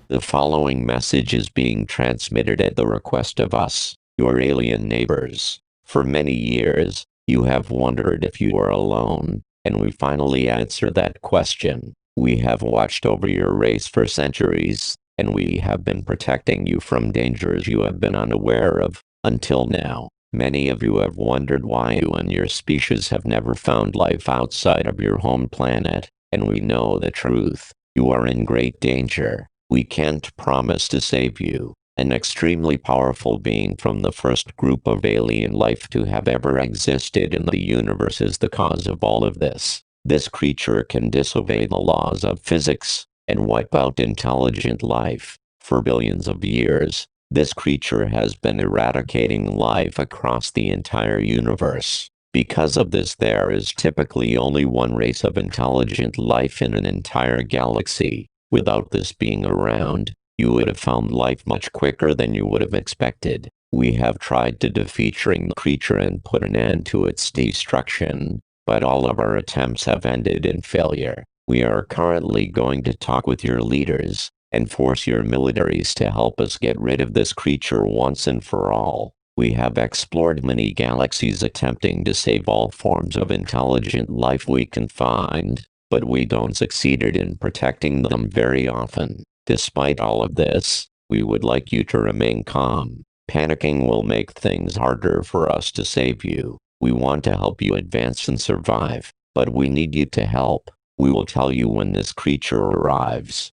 The following message is being transmitted at the request of us, your alien neighbors. For many years, you have wondered if you are alone, and we finally answer that question. We have watched over your race for centuries, and we have been protecting you from dangers you have been unaware of, until now. Many of you have wondered why you and your species have never found life outside of your home planet, and we know the truth. You are in great danger. We can't promise to save you. An extremely powerful being from the first group of alien life to have ever existed in the universe is the cause of all of this. This creature can disobey the laws of physics and wipe out intelligent life. For billions of years, this creature has been eradicating life across the entire universe. Because of this, there is typically only one race of intelligent life in an entire galaxy. Without this being around, you would have found life much quicker than you would have expected. We have tried to defeat the creature and put an end to its destruction, but all of our attempts have ended in failure. We are currently going to talk with your leaders and force your militaries to help us get rid of this creature once and for all. We have explored many galaxies attempting to save all forms of intelligent life we can find, but we don't succeed in protecting them very often. Despite all of this, we would like you to remain calm. Panicking will make things harder for us to save you. We want to help you advance and survive, but we need you to help. We will tell you when this creature arrives.